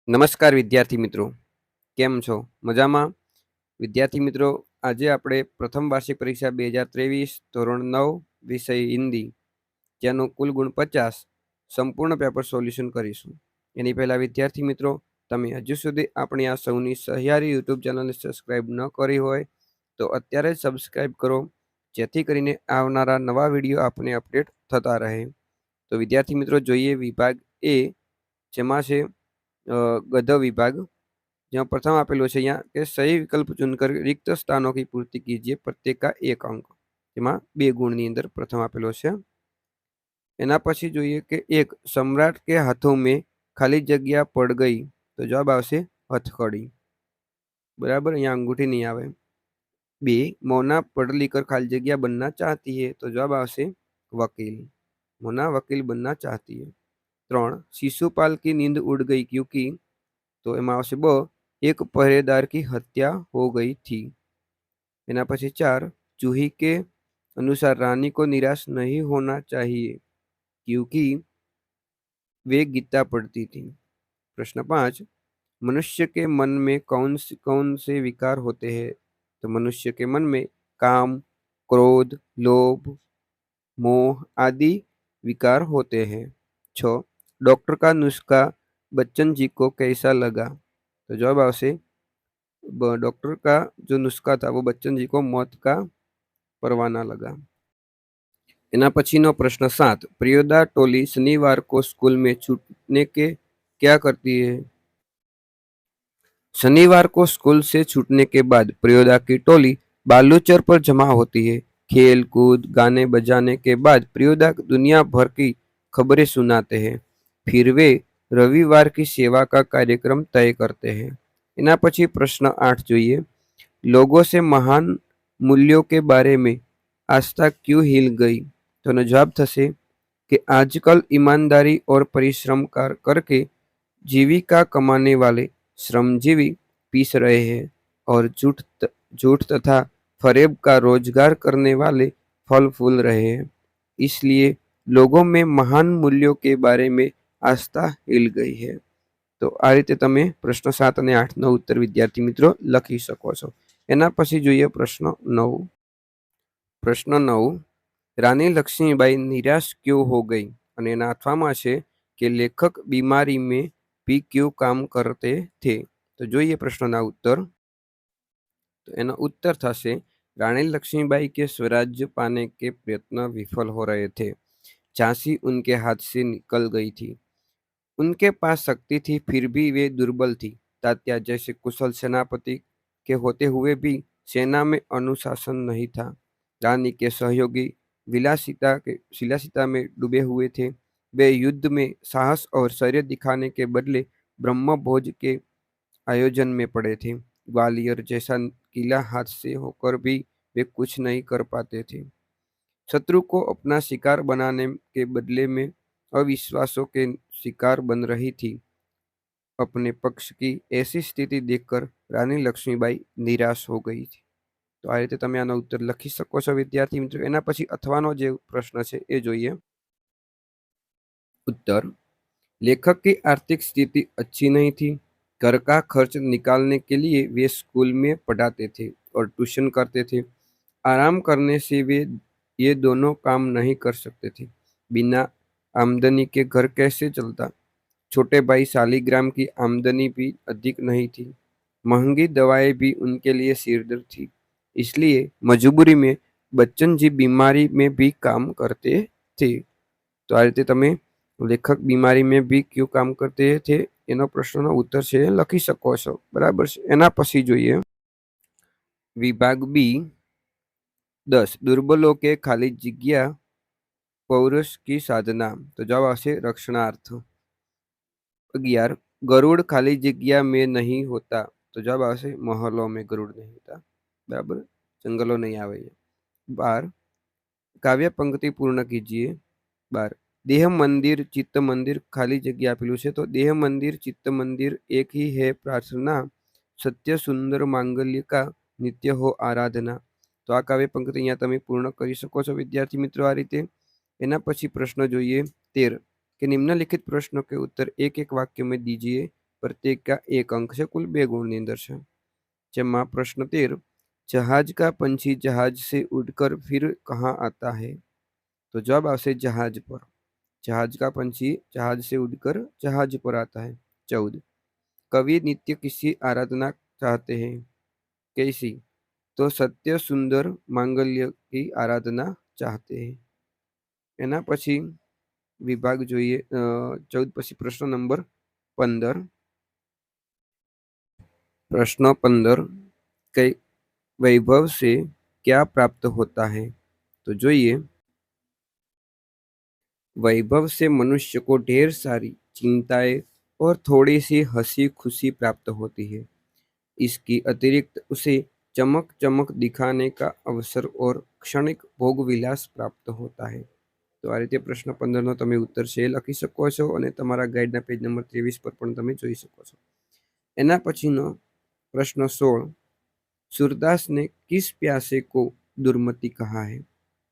નમસ્કાર વિદ્યાર્થી મિત્રો, કેમ છો? મજામાં? વિદ્યાર્થી મિત્રો, આજે આપણે પ્રથમ વાર્ષિક પરીક્ષા 2023 ધોરણ 9 વિષય હિન્દી, જેનું કુલ ગુણ 50, સંપૂર્ણ પેપર સોલ્યુશન કરીશું. એની પહેલાં વિદ્યાર્થી મિત્રો, તમે હજુ સુધી આપણી આ સૌની સહિયારી યુટ્યુબ ચેનલને સબસ્ક્રાઈબ ન કરી હોય તો અત્યારે જ સબસ્ક્રાઈબ કરો, જેથી કરીને આવનારા નવા વિડીયો આપને અપડેટ થતા રહે. તો વિદ્યાર્થી મિત્રો, જોઈએ વિભાગ એ, જેમાં છે गद्य विभाग, जहाँ प्रथम आपेलो है यहाँ के सही विकल्प चुनकर रिक्त स्थानों की पूर्ति कीजिए, प्रत्येक का 1 अंक, जेमां 2 गुणनी अंदर प्रथम आपेलो है। एना पछी जोईए कि 1 सम्राट के हाथों में खाली जग्या पड़ गई, तो जवाब आवशे हथकड़ी, बराबर, यहाँ अंगूठी नहीं आवे। 2 मोना पढ़ लिख कर खाली जग्या बनना चाहती है, तो जवाब आवशे वकील, मोना वकील बनना चाहती है। 3 शिशुपाल की नींद उड़ गई क्योंकि, तो एमां आवशे ब, एक पहरेदार की हत्या हो गई थी। एना पछी 4 जूही के अनुसार रानी को निराश नहीं होना चाहिए क्योंकि वे गीता पढ़ती थी। प्रश्न 5 मनुष्य के मन में कौन से विकार होते हैं? तो मनुष्य के मन में काम, क्रोध, लोभ, मोह आदि विकार होते हैं। 6 डॉक्टर का नुस्खा बच्चन जी को कैसा लगा? तो जवाब आवशे डॉक्टर का जो नुस्खा था वो बच्चन जी को मौत का परवाना लगा। एना पछीनो प्रश्न 7 प्रियोदा टोली शनिवार को स्कूल में छूटने के क्या करती है? शनिवार को स्कूल से छूटने के बाद प्रियोदा की टोली बालूचर पर जमा होती है। खेल कूद गाने बजाने के बाद प्रियोदा दुनिया भर की खबरें सुनाते हैं। फिर वे रविवार की सेवा का कार्यक्रम तय करते हैं। एना पछी प्रश्न 8 जोईए लोगों से महान मूल्यों के बारे में आस्था क्यों हिल गई? तो एनो जवाब थशे कि आजकल ईमानदारी और परिश्रम करके जीविका कमाने वाले श्रमजीवी पीस रहे हैं और झूठ तथा फरेब का रोजगार करने वाले फल फूल रहे हैं। इसलिए लोगों में महान मूल्यों के बारे में आस्था हिल गई है। तो आ रीते तमे प्रश्न 7 અને 8 નો उत्तर विद्यार्थी मित्रों लखी शको छो। एना पछी जोईए प्रश्न 9। प्रश्न 9 रानी लक्ष्मीबाई निराश क्यों हो गई? અને એના અથવામાં છે કે લેખક બીમારી में भी क्यों काम करते थे? तो જોઈએ પ્રશ્નના उत्तर। तो एना उत्तर थशे रानी लक्ष्मीबाई के स्वराज्य पाने के प्रयत्न विफल हो रहे थे। झांसी उनके हाथ से निकल गई थी। उनके पास शक्ति थी फिर भी वे दुर्बल थी। तात्या जैसे कुशल सेनापति के होते हुए भी सेना में अनुशासन नहीं था। रानी के सहयोगी विलासिता में डूबे हुए थे। वे युद्ध में साहस और शौर्य दिखाने के बदले ब्रह्मभोज के आयोजन में पड़े थे। ग्वालियर जैसा किला हाथ से होकर भी वे कुछ नहीं कर पाते थे। शत्रु को अपना शिकार बनाने के बदले में अविश्वासों के शिकार बन रही थी। अपने पक्ष की ऐसी स्थिति देखकर रानी लक्ष्मीबाई निराश हो गई थी। तो आ रीते तमे आनो उत्तर लखी शको छो विद्यार्थी मित्रों। एना पछी अथवानो जे प्रश्न छे ए जोईए। उत्तर लेखक की आर्थिक स्थिति अच्छी नहीं थी। घर का खर्च निकालने के लिए वे स्कूल में पढ़ाते थे और ट्यूशन करते थे। आराम करने से वे ये दोनों काम नहीं कर सकते थे। बिना आमदनी के घर कैसे चलता? छोटे भाई शालिग्राम की आमदनी भी अधिक नहीं थी। महंगी दवाएं भी उनके लिए सिरदर्द थी। इसलिए मजबूरी में बच्चन जी बीमारी में भी काम करते थे। तो आ रीते तमे लेखक बीमारी में भी क्यों काम करते थे एनो प्रश्ननो उत्तर छे लखी शको छो। बराबर छे। एना पछी जोईए विभाग बी 10 दुर्बलों के खाली जग्या पौरुष की साधना। तो जवाब आवशे रक्षणार्थ। 11 गरुड़ खाली जग्या में नहीं होता। तो जवाब आवशे महलों में गरुड़ नहीं होता। बराबर, जंगलों नहीं आवे। 12 काव्य पंक्ति पूर्ण कीजिए। 12 देह मंदिर चित्त मंदिर खाली जग्या आपेलू छे। तो देह मंदिर चित्त मंदिर एक ही है प्रार्थना, सत्य सुंदर मांगल्य का नित्य हो आराधना। तो आ काव्य पंक्ति अहींया तमे पूर्ण करी शको छो विद्यार्थी मित्रों आ रीते। एना पछी प्रश्न जोईए 13 कि निम्नलिखित प्रश्नों के उत्तर एक एक वाक्य में दीजिए। प्रत्येक का 1 अंक છે, કુલ 2 ગુણની અંદર છે। જેમાં પ્રશ્ન 13 जहाज का पंछी जहाज से उड़कर फिर कहाँ आता है? तो जवाब આવશે जहाज पर। जहाज का पंछी जहाज से उड़कर जहाज पर आता है। 14 कवि नित्य किसी आराधना चाहते हैं, कैसी? तो सत्य सुंदर मांगल्य की आराधना चाहते हैं। એના પછી વિભાગ જોઈએ 14 પછી પ્રશ્ન નંબર 15। प्रश्न 15 कई वैभव से क्या प्राप्त होता है? तो જોઈએ वैभव से मनुष्य को ढेर सारी चिंताएं और थोड़ी सी हंसी खुशी प्राप्त होती है। इसकी अतिरिक्त उसे चमक चमक दिखाने का अवसर और क्षणिक भोग विलास प्राप्त होता है। तो आ रीते प्रश्न 15 નો તમે ઉત્તર છે એ લખી શકો છો અને તમારા ગાઈડના પેજ નંબર 23 પર પણ તમે જોઈ શકો છો। એના પછીનો પ્રશ્ન 16 सूरदास ने किस प्यासे को दुर्मति कहा है?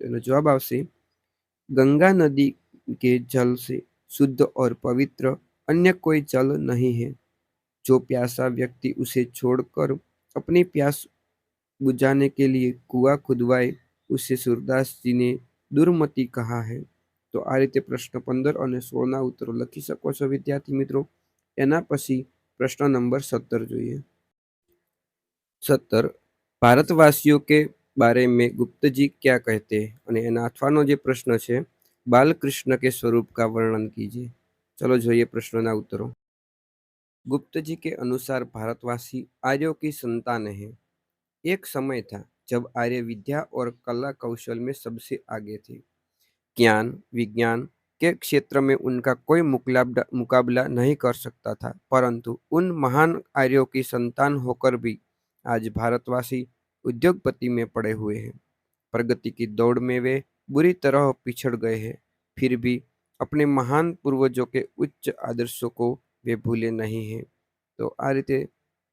तो એનો જવાબ આવશે गंगा नदी के जल से शुद्ध और पवित्र अन्य कोई जल नहीं है। जो प्यासा व्यक्ति उसे छोड़कर अपनी प्यास बुझाने के लिए कुआं खुदवाए उसे सूरदास जी ने दुर्मति कहा है। तो आ रीते प्रश्न 15 और 16 ना उत्तरों लखी सको छो विद्यार्थी मित्रों। एना पछी प्रश्न नंबर 17 જોઈએ। 17 भारतवासियों के बारे में गुप्त जी क्या कहते हैं? અને એના અથવાનો જે પ્રશ્ન છે बालकृष्ण के स्वरूप का वर्णन कीजिए। चलो જોઈએ પ્રશ્નોના ઉત્તરો। गुप्त जी के अनुसार भारतवासी आर्यों की संतान है। एक समय था जब आर्य विद्या और कला कौशल में सबसे आगे थे। ज्ञान विज्ञान के क्षेत्र में उनका कोई मुकाबला नहीं कर सकता था, परंतु उन महान आर्यों की संतान होकर भी आज भारतवासी उद्योगपति में पड़े हुए हैं। प्रगति की दौड़ में वे बुरी तरह पिछड़ गए हैं, फिर भी अपने महान पूर्वजों के उच्च आदर्शों को वे भूले नहीं हैं। तो आ रीते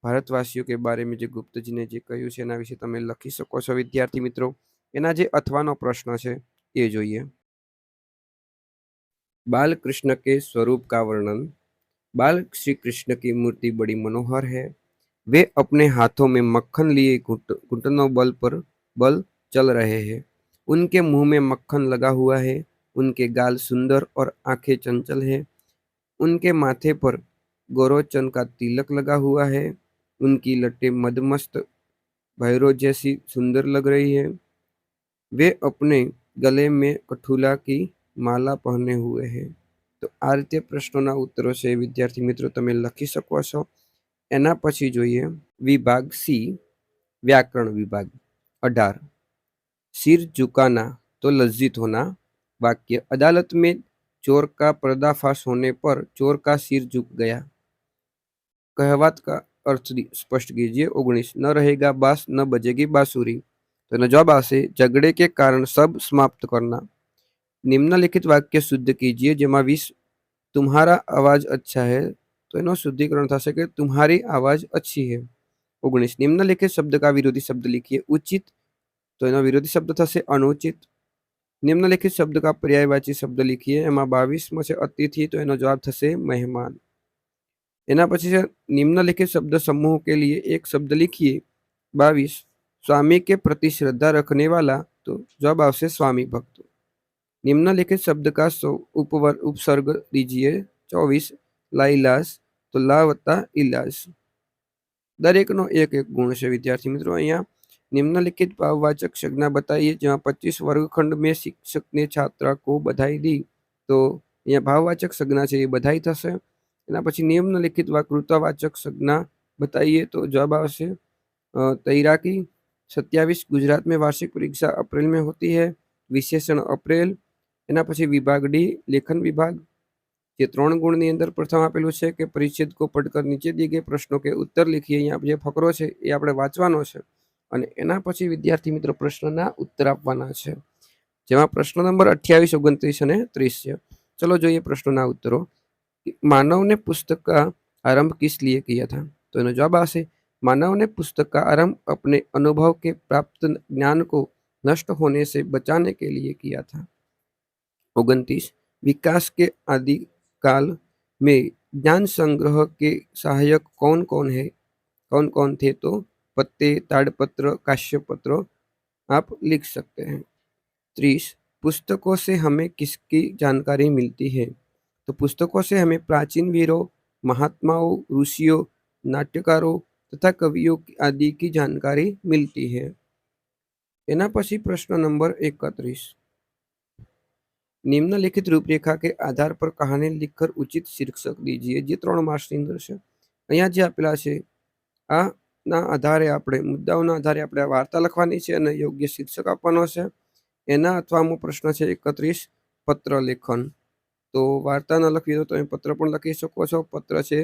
भारतवासियों के बारे में जो गुप्तजी ने जे કહ્યું છે એના વિશે તમે લખી શકો છો વિદ્યાર્થી મિત્રો। એના જે અથવાનો પ્રશ્ન છે એ જોઈએ। बाल कृष्ण के स्वरूप का वर्णन। बाल श्री कृष्ण की मूर्ति बड़ी मनोहर है। वे अपने हाथों में मक्खन लिए घुटनों बल चल रहे हैं। उनके मुंह में मक्खन लगा हुआ है। उनके गाल सुंदर और आंखें चंचल है। उनके माथे पर गोरोचन का तिलक लगा हुआ है। उनकी लटें मदमस्त भैरव जैसी सुंदर लग रही है। वे अपने गले में कठुला की माला पहने हुए हैं। तो आ रीते प्रश्नों उत्तरों से विद्यार्थी मित्रों तमे लखी सको छो। एना पछी जोईए विभाग सी व्याकरण विभाग। 18 सिर झुकाना तो लज्जित होना। वाक्य अदालत में चोर का पर्दाफाश होने पर चोर का सिर झुक गया। कहवत का अर्थ स्पष्ट कीजिए। 19 न रहेगा बास न बजेगी बांसुरी। तो एनो जवाब आशे झगड़े के कारण सब समाप्त करना। निम्नलिखित वाक्य शुद्ध कीजिए जेमा 20 तुम्हारा आवाज अच्छा है। तो एनो शुद्धिकरण थशे कि तुम्हारी आवाज अच्छी है। 19 निम्नलिखित शब्द का विरोधी शब्द लिखिए। उचित तो एनो विरोधी शब्द थशे अनुचित। निम्नलिखित शब्द का पर्यायवाची शब्द लिखिए। एमा 22 में से अतिथि तो एनो जवाब थशे मेहमान। एना पछी से निम्नलिखित शब्द समूह के लिए एक शब्द लिखिए। 22 स्वामी के प्रति श्रद्धा रखने वाला तो जवाब आवशे स्वामी भक्त। निम्नलिखित शब्द का उपसर्ग दीजिए। 24 लाइलास तो ला वत्ता इलास। दरेकनो एक एक गुण है विद्यार्थी मित्रों। अहींया निम्नलिखित भाववाचक संज्ञा बताइए। जहाँ 25 वर्गखंड में शिक्षक ने छात्रा को बधाई दी तो अहींया भाववाचक संज्ञा है ये बधाई थशे। एना पछी निम्नलिखित कृतवाचक संज्ञा बताइए तो जवाब आवशे तैराकी। 27 गुजरात में वार्षिक परीक्षा अप्रैल में होती है। विशेषण अप्रैल। एना पछी विभाग डी लेखन विभाग। જે 3 ગુણની અંદર પ્રથમ આપેલું છે કે પરિચ્છેદ को पढ़कर नीचे दिए गए प्रश्नों के उत्तर लिखिए। અહીંયા જે ફકરો છે એ આપણે વાંચવાનો છે અને એના પછી વિદ્યાર્થી મિત્રો પ્રશ્નના उत्तर આપવાના છે, જેમાં પ્રશ્ન નંબર 28, 29 અને 30 છે। ચલો જોઈએ પ્રશ્નોના उत्तरों। मानव ने पुस्तक का आरंभ किस लिए किया था? तो એનો જવાબ આવશે मानव ने पुस्तक का आरंभ अपने अनुभव के प्राप्त ज्ञान को नष्ट होने से बचाने के लिए किया था। 29 विकास के आदि काल में ज्ञान संग्रह के सहायक कौन कौन है, कौन कौन थे? तो पत्ते, ताड़पत्र, काश्यपत्र आप लिख सकते हैं। 30 पुस्तकों से हमें किसकी जानकारी मिलती है? तो पुस्तकों से हमें प्राचीन वीरों, महात्माओं, ऋषियों, नाट्यकारों तथा कवियों आदि की जानकारी मिलती है। एना पछी प्रश्न नंबर 31 निम्नलिखित रूपरेखा के आधार पर कहानी लिखकर उचित शीर्षक दीजिए। जे 3 मार्क्सनी अंदर છે અહીંયા જે આપેલા છે આના આધારે આપણે મુદ્દાઓના આધારે આપણે વાર્તા લખવાની છે અને યોગ્ય શીર્ષક આપવાનો છે। એના અથવામાં પ્રશ્ન છે 31 પત્ર લેખન। તો વાર્તા ન લખવી તો તમે પત્ર પણ લખી શકો છો। પત્ર છે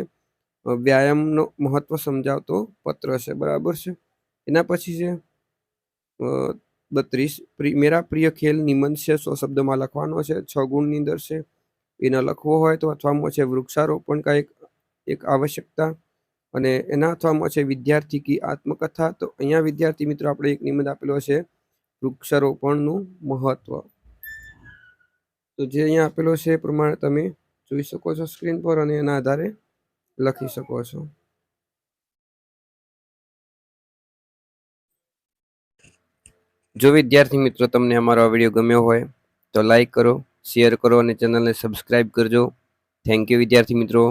વ્યાયામનો મહત્વ સમજાવતો પત્ર છે, બરાબર છે। એના પછી છે 32 मेरा प्रिय खेल निबंध છે 100 શબ્દમાં લખવાનો છે, 6 ગુણની અંદર છે। એને લખવો હોય તો અથવામાં છે વૃક્ષારોપણ કા એક આવશ્યકતા અને એના અથવામાં છે વિદ્યાર્થી કી આત્મકથા। તો અહીંયા વિદ્યાર્થી મિત્રો આપણે એક નિબંધ આપેલો છે વૃક્ષારોપણનું મહત્વ। તો જે અહીંયા આપેલો છે એ પ્રમાણે તમે જોઈ શકો છો સ્ક્રીન પર અને એના આધારે લખી શકો છો। જો વિદ્યાર્થી મિત્રો તમને અમારો આ વિડીયો ગમ્યો હોય તો લાઈક કરો, શેર કરો અને ચેનલને સબસ્ક્રાઇબ કરજો। થેન્ક યુ વિદ્યાર્થી મિત્રો।